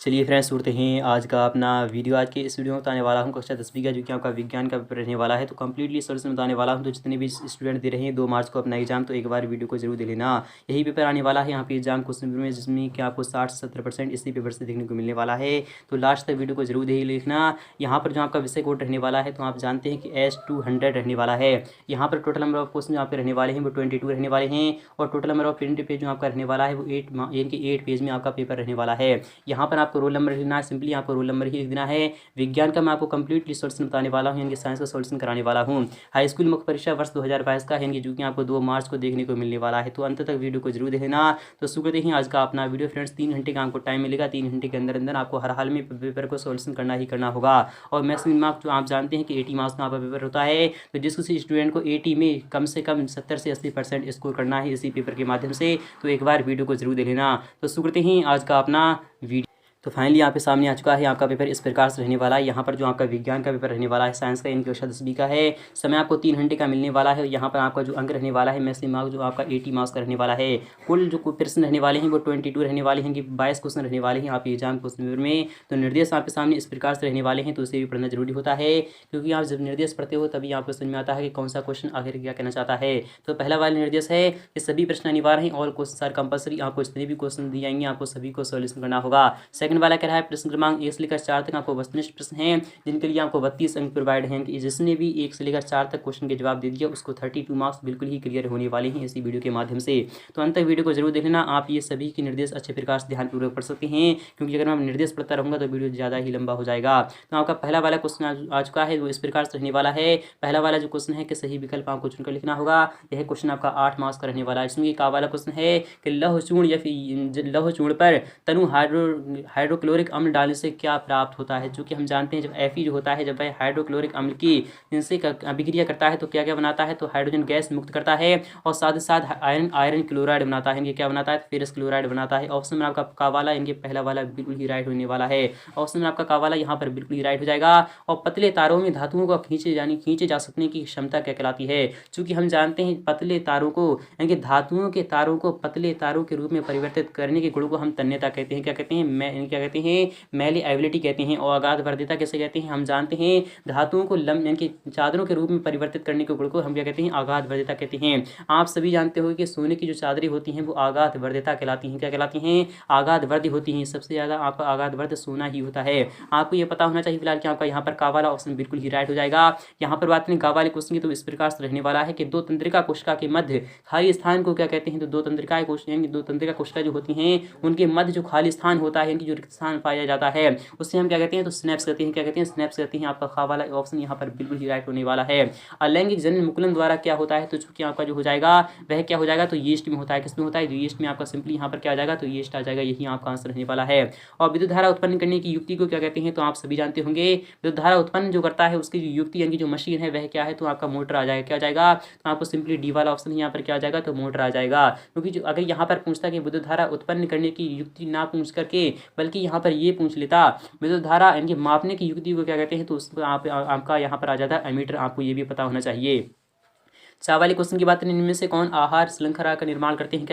चलिए फ्रेंड्स, सुनते हैं आज का अपना वीडियो। आज के इस वीडियो में बताने वाला हूँ कक्षा 10वीं का जो कि आपका विज्ञान का पेपर रहने वाला है। तो कंप्लीटली सोल्यूशन बताने वाला हूँ। तो जितने भी स्टूडेंट दे रहे हैं 2 मार्च को अपना एग्जाम, तो एक बार वीडियो को जरूर दे लेना। यही पेपर आने वाला है यहाँ पे एग्जाम क्वेश्चन पेपर में, जिसमें कि आपको 60 से 70% इसी पेपर से देखने को मिलने वाला है। तो लास्ट तक वीडियो को जरूर दे लिखना। यहाँ पर जो आपका विषय कोड रहने वाला है, तो आप जानते हैं कि S200 रहने वाला है। यहाँ पर टोटल नंबर ऑफ क्वेश्चन जो आपके रहने वाले हैं वो 22 रहने वाले हैं। और total number of print page जो आपका रहने वाला है वो 8 पेज में आपका पेपर रहने वाला है। यहाँ पर आपको रोल नंबर लिखना है, सिंपली आपको रोल नंबर ही लिख देना है। विज्ञान का मैं आपको कंप्लीटली सॉल्यूशन बताने वाला हूँ, यानी कि साइंस का सॉल्यूशन कराने वाला हूँ। हाई स्कूल मुख्य परीक्षा वर्ष 2022 का है, यानी जो कि आपको 2 मार्च को देखने को मिलने वाला है। तो अंत तक वीडियो को जरूर देखना। तो शुरू करते हैं आज का अपना वीडियो फ्रेंड्स। 3 घंटे का आपको टाइम मिलेगा। 3 घंटे के अंदर अंदर आपको हर हाल में पेपर को सॉल्यूशन करना ही करना होगा। और मैक्सिमम मार्क्स जो आप जानते हैं कि 80 मार्क्स का आपका पेपर होता है। तो जिस किसी स्टूडेंट को 80 में कम से कम 70 से 80% स्कोर करना है इसी पेपर के माध्यम से, तो एक बार वीडियो को जरूर देख लेना। तो शुरू करते हैं आज का अपना वीडियो। तो फाइनली यहाँ पे सामने आ चुका है आपका पेपर इस प्रकार से रहने वाला है। यहाँ पर जो आपका विज्ञान का पेपर रहने वाला है, साइंस का, इनकी कक्षा 10वीं का है। समय आपको 3 घंटे का मिलने वाला है। यहाँ पर आपका जो अंक रहने वाला है, मैक्सिमम मार्क्स जो आपका 80 मार्क्स का रहने वाला है। कुल जो प्रश्न रहने वाले हैं वो 22 रहने वाले हैं, कि 22 क्वेश्चन रहने वाले हैं आपके एग्जाम क्वेश्चन पेपर में। तो निर्देश आपके सामने इस प्रकार से रहने वाले हैं, तो उसे भी पढ़ना जरूरी होता है, क्योंकि आप जब निर्देश पढ़ते हो तभी आपको समझ में आता है कि कौन सा क्वेश्चन आखिर क्या कहना चाहता है। तो पहला वाला निर्देश है कि सभी प्रश्न अनिवार्य हैं, ऑल क्वेश्चन आर कंपल्सरी। आपको जितने भी क्वेश्चन दिए जाएंगे आपको सभी को सॉल्यूशन करना होगा। सेकंड वाला कह रहा है प्रश्न क्रमांक 1 से लेकर 4 तक आपको वस्तुनिष्ठ प्रश्न हैं, जिनके लिए आपको 32 अंक प्रोवाइड हैं, कि जिसने भी 1 से लेकर 4 तक क्वेश्चन के जवाब दे दिया उसको 32 मार्क्स बिल्कुल ही क्लियर होने वाले हैं इसी वीडियो के माध्यम से। तो अंत तक वीडियो को जरूर देखना। आप ये सभी के निर्देश अच्छे प्रकार से ध्यानपूर्वक पढ़ सकते हैं, क्योंकि अगर मैं निर्देश पढ़ता रहूँगा तो वीडियो ज़्यादा ही लंबा हो जाएगा। तो आपका पहला वाला क्वेश्चन आ चुका है, वो इस प्रकार से रहने वाला है। पहला वाला जो क्वेश्चन है कि सही विकल्प आपको चुनकर लिखना होगा। यह क्वेश्चन आपका 8 मार्क्स का रहने वाला है। इसमें का वाला क्वेश्चन है कि लौह चूर्ण या फिर लौह चूर्ण पर तनु हाइड्रोक्लोरिक अम्ल डालने से क्या प्राप्त होता है। जो कि हम जानते हैं जब Fe जो होता है, जब वह हाइड्रोक्लोरिक अम्ल की इनसे अभिक्रिया करता है तो क्या क्या बनाता है, तो हाइड्रोजन गैस मुक्त करता है, और साथ ही साथ आयरन क्लोराइड बनाता है। इनके क्या बनाता है, फेरस क्लोराइड बनाता है। ऑप्शन में आपका का वाला, इनके पहला वाला बिल्कुल ही राइट होने वाला है। ऑप्शन में आपका का वाला यहाँ पर बिल्कुल ही राइट हो जाएगा। और पतले तारों में धातुओं को खींचे जा सकने की क्षमता क्या कहलाती है। चूंकि हम जानते हैं पतले तारों को, यानी कि धातुओं के तारों को पतले तारों के रूप में परिवर्तित करने के गुण को हम तन्यता कहते हैं। क्या कहते हैं, क्या कहते हैं, मैलिएबिलिटी कहते हैं। और आगाध वर्ध्यता कैसे कहते हैं, हम जानते हैं धातुओं को यानी कि चादरों के रूप में परिवर्तित करने के गुण को हम क्या कहते हैं, आगाध वर्ध्यता कहते हैं। आप सभी जानते हो कि सोने की जो चादरें होती हैं वो आगाध वर्ध्यता कहलाती हैं। क्या कहलाती हैं, आगाध वर्ध्य होती हैं। सबसे ज़्यादा आपका आगाध वर्ध्य सोना ही होता है। आपको ये पता होना चाहिए फिलहाल कि आपका यहाँ पर का वाला ऑप्शन बिल्कुल ही राइट हो जाएगा। यहाँ पर बात करें का वाले क्वेश्चन की, तो इस प्रकार से रहने वाला है कि दो तंत्रिका कोशिका के मध्य खाली स्थान को क्या कहते हैं, तो दो तंत्रिका कोशिका जो होती हैं उनके मध्य जो खाली स्थान होता है, जो रिक्त स्थान पाया जाता है, उससे हम क्या कहते हैं, तो स्नैप्स कहते हैं। क्या कहते हैं, स्नैप्स कहते हैं। आपका खा वाला ऑप्शन यहाँ पर बिल्कुल ही राइट होने वाला है। अलैंगिक जनन मुकुलन द्वारा क्या होता है, तो चूंकि आपका जो हो जाएगा वह क्या हो जाएगा, तो यीस्ट में होता है। किसमें होता है, यीस्ट में। आपका सिंपली यहाँ पर क्या आ जाएगा, तो यीस्ट आ जाएगा। यही आपका आंसर रहने वाला है। और विद्युत धारा उत्पन्न करने की युक्ति को क्या कहते हैं, तो आप सभी जानते होंगे विद्युत धारा उत्पन्न जो करता है उसकी जो युक्ति यानी जो मशीन है वह क्या है, तो आपका मोटर आ जाएगा। क्या आ जाएगा, तो आपको सिंपली डी वाला ऑप्शन यहाँ पर क्या आ जाएगा, तो मोटर आ जाएगा। क्योंकि जो अगर यहाँ पर पूछता कि विद्युत धारा उत्पन्न करने की युक्ति ना पूछ करके बल्कि यहाँ पर ये पूछ लेता विद्युत धारा यानी मापने की युक्ति को क्या कहते हैं, तो उसको आपका यहाँ पर आ जाता है एमीटर। आपको ये भी पता होना चाहिए। चार वाले क्वेश्चन की बात करें, इनमें से कौन आहार श्रृंखला का निर्माण करते हैं।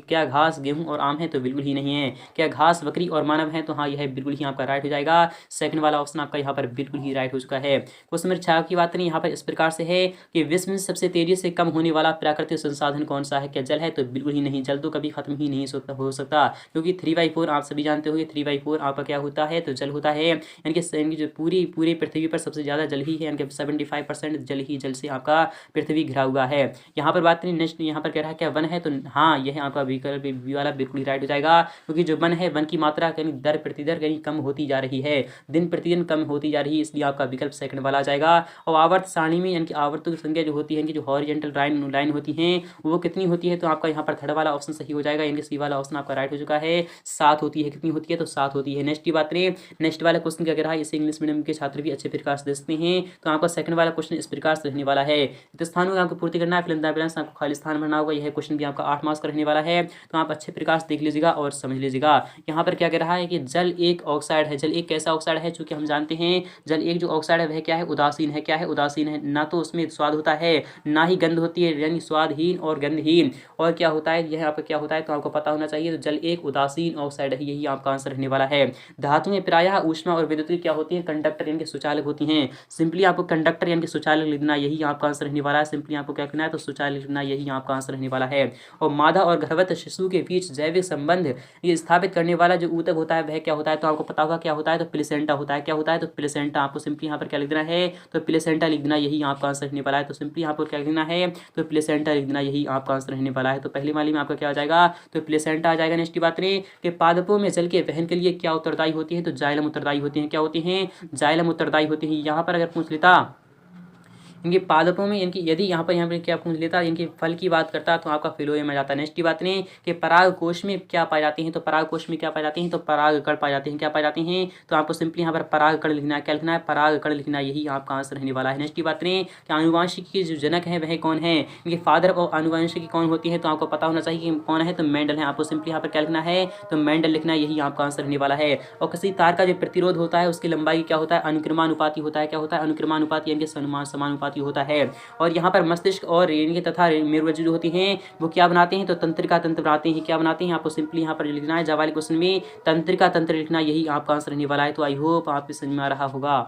क्या घास, गेहूं और आम है, तो बिल्कुल ही नहीं है। क्या घास, बकरी और मानव है, तो हाँ यह बिल्कुल ही आपका राइट हो जाएगा। सेकंड वाला ऑप्शन आपका यहाँ पर बिल्कुल ही राइट हो चुका है। क्वेश्चन नंबर 6 की बात करें, यहाँ पर इस प्रकार से है कि विश्व में सबसे तेजी से कम होने वाला प्राकृतिक संसाधन कौन सा है। क्या जल है, तो बिल्कुल ही नहीं। जल तो कभी खत्म ही नहीं हो सकता, क्योंकि 3/4 आप सभी जानते हो 3/4 आपका क्या होता है, तो जल होता है। यानी कि जो पूरी पृथ्वी पर सबसे ज़्यादा जल ही है, यानी कि 75% जल से आपका पृथ्वी घिरा हुआ है। यहाँ पर बात करें नेक्स्ट, यहाँ पर कह रहा है क्या वन है, तो हाँ यह आपका विकल्प बी वाला बिल्कुल ही राइट हो जाएगा। क्योंकि जो वन है, वन की मात्रा कहीं दर प्रतिदर कहीं कम होती जा रही है, दिन प्रतिदिन कम होती जा रही है, इसलिए आपका विकल्प सेकंड वाला आ जाएगा। और आवर्त सारणी में यानी कि आवर्तों की संख्या जो होती है, जो हॉरिजॉन्टल लाइन होती है वो कितनी होती है, तो आपका यहाँ पर थर्ड वाला ऑप्शन सही हो जाएगा। यानी सी वाला ऑप्शन आपका राइट हो चुका है। 7 होती है। कितनी होती है, तो 7 होती है। नेक्स्ट की बात करें, नेक्स्ट वाला क्वेश्चन क्या कह रहा है, इसे इंग्लिश मीडियम के छात्र भी अच्छे प्रकार से देखते हैं। तो आपका सेकंड वाला क्वेश्चन इस प्रकार से रहने वाला है, स्थानों का आपको पूर्ति करना है, फिल इन द ब्लैंक्स आपको खाली स्थान भरना होगा। यह क्वेश्चन भी आपका 8 मार्क्स का रहने वाला है, तो आप अच्छे प्रकार से देख लीजिएगा और समझ लीजिएगा। यहाँ पर क्या कह रहा है कि जल एक ऑक्साइड है। जल एक कैसा ऑक्साइड है? चूंकि हम जानते हैं जल एक जो ऑक्साइड है वह क्या है? उदासीन है। क्या है? उदासीन है। ना तो उसमें स्वाद होता है ना ही गंध होती है, यानी स्वादहीन और गंधहीन। और क्या होता है यह आपका क्या होता है तो आपको पता होना चाहिए। तो जल एक उदासीन ऑक्साइड है, यही आपका आंसर रहने वाला है। धातुएं प्रायः ऊष्मा और विद्युत क्या होती है? कंडक्टर यानी कि सुचालक होती हैं। सिंपली आपको कंडक्टर यानी कि सुचालक लिखना, यही आपका आंसर रहने वाला है। सिंपली आपको क्या करना है तो सुचालक लिखना, यही आपका आंसर रहने वाला है। और मादा और गर्भवत शिशु के बीच जैविक संबंध ये स्थापित करने वाला जो ऊतक होता है वह क्या होता है? तो आपको पता होगा क्या होता है तो प्लेसेंटा होता है। क्या होता है तो प्लेसेंटा। आपको सिंपली यहाँ पर क्या लिख देना है तो प्लेसेंटा लिख देना, यही आपका आंसर रहने वाला है। तो सिंपली यहाँ पर क्या लिखना है तो प्लेसेंटा लिख देना, यही आपका आंसर रहने वाला है। तो पहली वाली में आपका क्या आ जाएगा तो प्लेसेंटा आ जाएगा। नेक्स्ट बात करें कि पादपों में जल के वहन के लिए क्या उत्तरदायी होती है? तो जाइलम उत्तरदायी होती है। क्या होती हैं? जाइलम उत्तरदायी होती है। यहाँ पर अगर पूछ लेता इनके पादपों में इनकी यदि यहाँ पर क्या पूछ लेता इनके फल की बात करता तो आपका फिलोएम आ जाता। नेक्स्ट बात नहीं कि पराग कोश में क्या पाए जाते हैं? तो पराग कोश में क्या पाए जाते हैं? तो पराग कण पाए जाते हैं। क्या पाए जाते हैं? तो आपको सिंपली यहाँ पर पराग कण लिखना है। क्या लिखना है? पराग कण लिखना, यही आपका आंसर रहने वाला है। नेक्स्ट बात नहीं कि आनुवांशिकी के जो जनक है वह कौन है? इनके फादर ऑफ आनुवांशिकी कौन होती है? तो आपको पता होना चाहिए कि कौन है तो मेंडल है। आपको सिंपली यहाँ पर क्या लिखना है तो मेंडल लिखना, यही आपका आंसर रहने वाला है। और किसी तार का जो प्रतिरोध होता है उसकी लंबाई क्या होता है? अनुक्रमानुपाती होता है। क्या होता है? अनुक्रमानुपाती यानी समानुपाती होता है। और यहाँ पर मस्तिष्क और रेणुके तथा मेरुरज्जु जो होती हैं वो क्या बनाते हैं तो तंत्रिका तंत्र बनाते हैं। क्या बनाते हैं? आपको सिंपली यहाँ पर लिखना है जवाब वाले क्वेश्चन में तंत्रिका तंत्र लिखना, यही आपका आंसर रहने वाला है। तो आई होप आपको समझ में आ रहा होगा।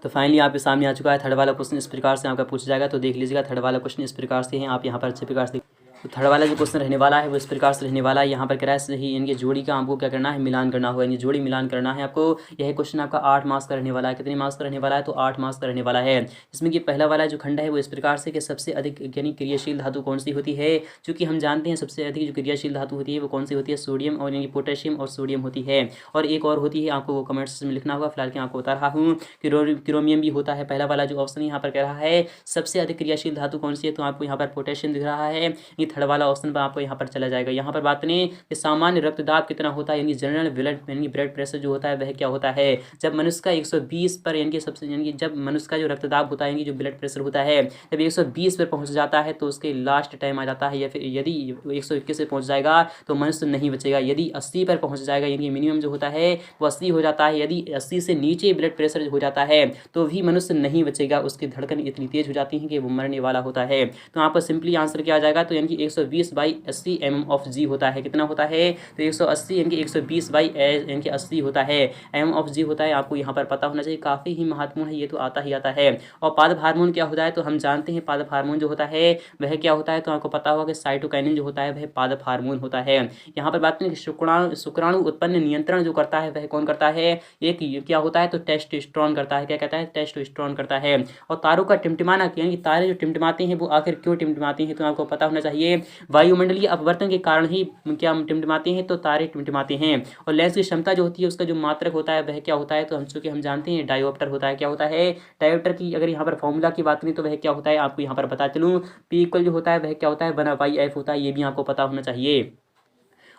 तो फाइनली आपके सामने आ चुका है थर्ड वाला क्वेश्चन। इस प्रकार से आपका पूछा जाएगा, तो देख लीजिएगा थर्ड वाला क्वेश्चन इस प्रकार से है। आप यहाँ पर अच्छे प्रकार से तो थर्ड वाला जो क्वेश्चन रहने वाला है वो इस प्रकार से रहने वाला है। यहाँ पर कह रहा है सही इनकी जोड़ी का आपको क्या करना है मिलान करना होगा, यानी जोड़ी मिलान करना है आपको। यह क्वेश्चन आपका 8 मार्क्स का रहने वाला है। कितने मार्क्स का रहने वाला है तो 8 मार्क्स का रहने वाला है। इसमें कि पहला वाला जो खंड है वो इस प्रकार से कि सबसे अधिक यानी क्रियाशील धातु कौन सी होती है? क्योंकि हम जानते हैं सबसे अधिक जो क्रियाशील धातु होती है वो कौन सी होती है? सोडियम और यानी पोटेशियम और सोडियम होती है। और एक और होती है, आपको वो कमेंट्स में लिखना होगा। फिलहाल के आपको बता रहा हूँ क्रोमियम भी होता है। पहला वाला जो ऑप्शन यहाँ पर कह रहा है सबसे अधिक क्रियाशील धातु कौन सी है तो आपको यहाँ पर पोटेशियम दिख रहा है। ये थर्ड वाला ऑप्शन पर आपको यहाँ पर चला जाएगा। यहाँ पर बात करें कि सामान्य रक्तदाब कितना होता है, यानी जनरल ब्लड प्रेशर जो होता है वह क्या होता है? जब मनुष्य का 120 पर यानी कि सबसे यानी कि जब मनुष्य का जो रक्तदाब होता है यानी जो ब्लड प्रेशर होता है जब 120 पर पहुंच जाता है तो उसके लास्ट टाइम आ जाता है। या फिर यदि 121 पे पहुंच जाएगा तो मनुष्य नहीं बचेगा। यदि 80 पर पहुंच जाएगा यानी मिनिमम जो होता है वो 80 हो जाता है। यदि 80 से नीचे ब्लड प्रेशर हो जाता है तो भी मनुष्य नहीं बचेगा। उसकी धड़कन इतनी तेज हो जाती है कि वो मरने वाला होता है। तो आपका सिंपली आंसर क्या आ जाएगा तो यानी कि 120/80 mm/g होता है। कितना होता है तो 180 यानी कि 120/80 होता है। mm/g होता है, आपको यहाँ पर पता होना चाहिए। काफ़ी ही महत्वपूर्ण है, ये तो आता ही आता है। और पादप हार्मोन क्या होता है तो हम जानते हैं पादप हार्मोन जो होता है वह क्या होता है तो आपको पता होगा कि साइटोकाइनिन जो होता है वह पादप हार्मोन होता है। यहाँ पर बात करें कि शुक्राणु उत्पन्न नियंत्रण जो करता है वह कौन करता है? एक क्या होता है तो टेस्टोस्टेरोन करता है। क्या कहता है? टेस्टोस्टेरोन करता है। और तारों का टिमटिमाना यानी कि तारे जो टिमटिमाते हैं वो आखिर क्यों टिमटिमाते हैं तो आपको पता होना चाहिए। वायुमंडलीय अपवर्तन के कारण ही क्या टिमटिमाते हैं तो तारे टिमटिमाते हैं। और लेंस की क्षमता जो होती है उसका जो मात्रक होता है वह क्या होता है तो हम चूंकि हम जानते हैं डायोप्टर होता है। क्या होता है? डायोप्टर की अगर यहाँ पर फॉर्मूला की बात करें तो वह क्या होता है आपको यहाँ पर बता चलूँ P इक्वल जो होता है वह क्या होता है 1/f होता है। ये भी आपको पता होना चाहिए।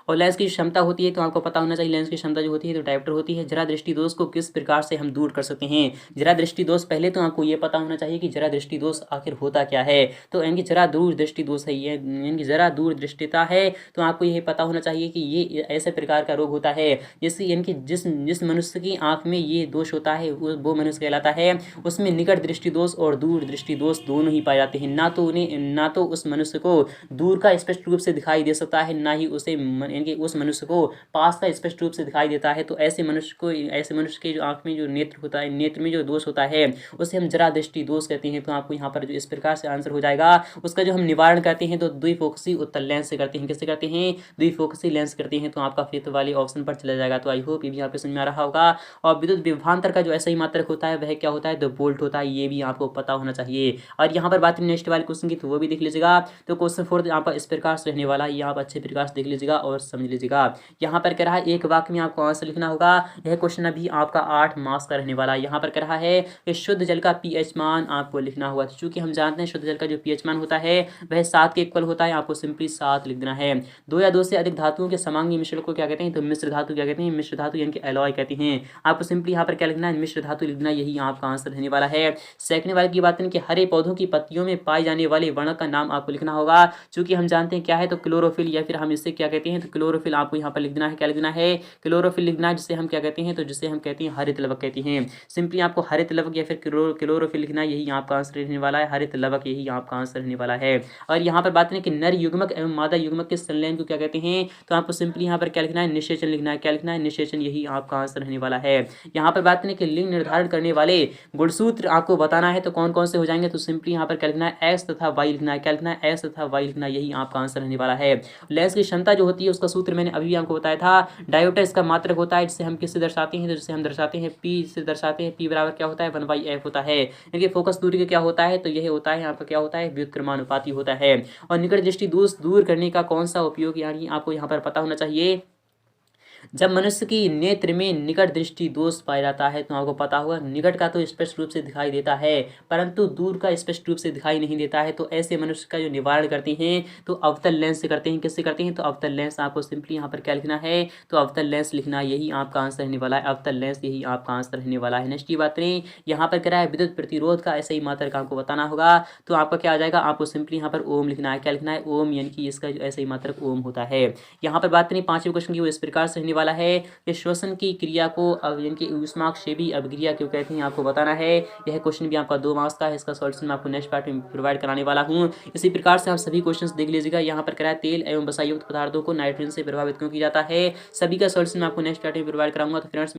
और लेंस की क्षमता होती है तो आपको पता होना चाहिए लेंस की क्षमता जो होती है तो डायोप्टर होती है। जरा दृष्टि दोष को किस प्रकार से हम दूर कर सकते हैं? जरा दृष्टि दोष पहले तो आपको ये पता होना चाहिए कि जरा दृष्टि दोष आखिर होता क्या है। तो यानी जरा दूर दृष्टि दोष है, ये यानी जरा दूर दृष्टिता है तो आपको ये पता होना चाहिए कि ये ऐसे प्रकार का रोग होता है जिससे यानी जिस मनुष्य की आँख में ये दोष होता है वो मनुष्य कहलाता है। उसमें निकट दृष्टि दोष और दूर दृष्टि दोष दोनों ही पाए जाते हैं। ना तो उस मनुष्य को दूर का स्पष्ट रूप से दिखाई दे सकता है, ना ही उसे कि उस मनुष्य को पास का स्पष्ट रूप से दिखाई देता है। तो ऐसे मनुष्य के जो आंख में जो नेत्र होता है, नेत्र में जो दोष होता है उसे हम जरा दृष्टि दोष कहते हैं। तो आपको यहाँ पर जो इस प्रकार से आंसर हो जाएगा उसका जो हम निवारण करते हैं तो द्विफोकसी उत्तल लेंस से करते हैं। किससे करते हैं? द्विफोकसी लेंस करते हैं। तो आपका फिफ्थ वाले ऑप्शन पर चला जाएगा। तो आई होप ये भी आपको समझ में आ रहा होगा। और विद्युत विभवांतर का जो ऐसा ही मात्रक होता है वह क्या होता है तो वोल्ट होता है। ये भी आपको पता होना चाहिए। और यहाँ पर बात करें नेक्स्ट वाले क्वेश्चन की तो वो भी देख लीजिएगा। तो क्वेश्चन 4 यहाँ पर इस प्रकार से रहने वाला है, ये आप अच्छे प्रकार से देख लीजिएगा और से समझ लीजिएगा। यहाँ पर कह रहा है एक वाक्य में आपको आंसर लिखना होगा। यह क्वेश्चन अभी आपका 8 मार्क्स का रहने वाला है। यहाँ पर कह रहा है कि शुद्ध जल का पीएच मान आपको लिखना होगा। चूंकि हम जानते हैं शुद्ध जल का जो पीएच मान होता है वह 7 के इक्वल होता है। आपको सिंपली 7 लिख देना है। 2 या 2 से अधिक धातुओं के समांगी मिश्रण को क्या कहते हैं? तो मिश्र धातु क्या कहते हैं? मिश्र धातु यानी कि एलॉय कहते हैं। आपको सिंपली यहाँ पर क्या लिखना है? मिश्र धातु लिखना, यही आपका आंसर रहने वाला है। सेकंड वाले की बात करें कि हरे पौधों की पत्तियों में पाए जाने वाले वर्णक का नाम आपको लिखना होगा। चूंकि हम जानते हैं क्या है, तो क्लोरोफिल, या फिर हम इससे क्या कहते हैं, तो क्लोरोफिल आपको यहाँ पर लिख देना है। क्या लिखना है? क्लोरोफिल लिखना है, जिसे हम क्या कहते हैं, तो जिसे हम कहते हैं हरित लवक कहते हैं। सिंपली आपको हरित लवक या फिर क्लोरोफिल लिखना, यही आपका आंसर रहने वाला है। हरित लवक यही आपका आंसर रहने वाला है। और यहाँ पर बात करें कि नर युग्मक एवं मादा युग्मक के संलयन को क्या कहते हैं, तो आपको सिंपली यहाँ पर क्या लिखना है? निषेचन लिखना है। क्या लिखना है? निषेचन, यही आपका आंसर रहने वाला है। यहाँ पर बात करें कि लिंग निर्धारण करने वाले गुणसूत्र आपको बताना है, तो कौन कौन से हो जाएंगे, तो सिंपली यहाँ पर क्या लिखना है? एक्स तथा वाई लिखना है। क्या लिखना है? एक्स तथा वाई लिखना, यही आपका आंसर रहने वाला है। लेंस की क्षमता जो होती है उसका सूत्र मैंने अभी आपको बताया था। डायोप्टर इसका मात्रक होता है, जिसे हम किससे दर्शाते हैं, तो जिसे हम दर्शाते हैं पी से दर्शाते हैं। पी बराबर क्या होता है? 1/f होता है। यानी फोकस दूरी का क्या होता है, तो यह होता है आपका क्या होता है? व्युत्क्रमानुपाती होता है। और निकट दृष्टि दोष दूर करने का कौन सा उपयोग यानी आपको यहाँ पर पता होना चाहिए। जब मनुष्य की नेत्र में निकट दृष्टि दोष पाया जाता है, तो आपको पता होगा निकट का तो स्पष्ट रूप से दिखाई देता है परंतु दूर का स्पष्ट रूप से दिखाई नहीं देता है। तो ऐसे मनुष्य का जो निवारण करते हैं तो अवतल लेंस से करते हैं। किससे करते हैं? तो अवतल लेंस। आपको सिंपली यहाँ पर क्या लिखना है? तो अवतल लेंस लिखना, यही आपका आंसर रहने वाला है। अवतल लेंस, यही आपका आंसर रहने वाला है। नेक्स्ट की बात करें, यहाँ पर कह रहा है विद्युत प्रतिरोध का ऐसा ही मात्रक आपको बताना होगा। तो आपका क्या आ जाएगा? आपको सिंपली यहाँ पर ओम लिखना है। क्या लिखना है? ओम, यानी कि इसका जो ऐसा ही मात्रक ओम होता है। यहाँ पर बात करें 5वें क्वेश्चन की, वो इस प्रकार से रहने वाला है कि श्वसन की क्रिया को यानी कि ऊष्माक्षेपी अभिक्रिया क्यों कहते हैं, आपको बताना है। यह क्वेश्चन भी आपका 2 मार्क्स का है। इसका सॉल्यूशन मैं आपको नेक्स्ट पार्ट में प्रोवाइड कराने वाला हूं। इसी प्रकार से आप सभी क्वेश्चंस देख लीजिएगा। यहाँ पर कराया तेल एवं वसायुक्त पदार्थों को नाइट्रोजन से प्रभावित क्यों किया जाता है, सभी का सॉल्यूशन मैं आपको नेक्स्ट पार्ट में प्रोवाइड कराऊंगा। तो फ्रेंड्स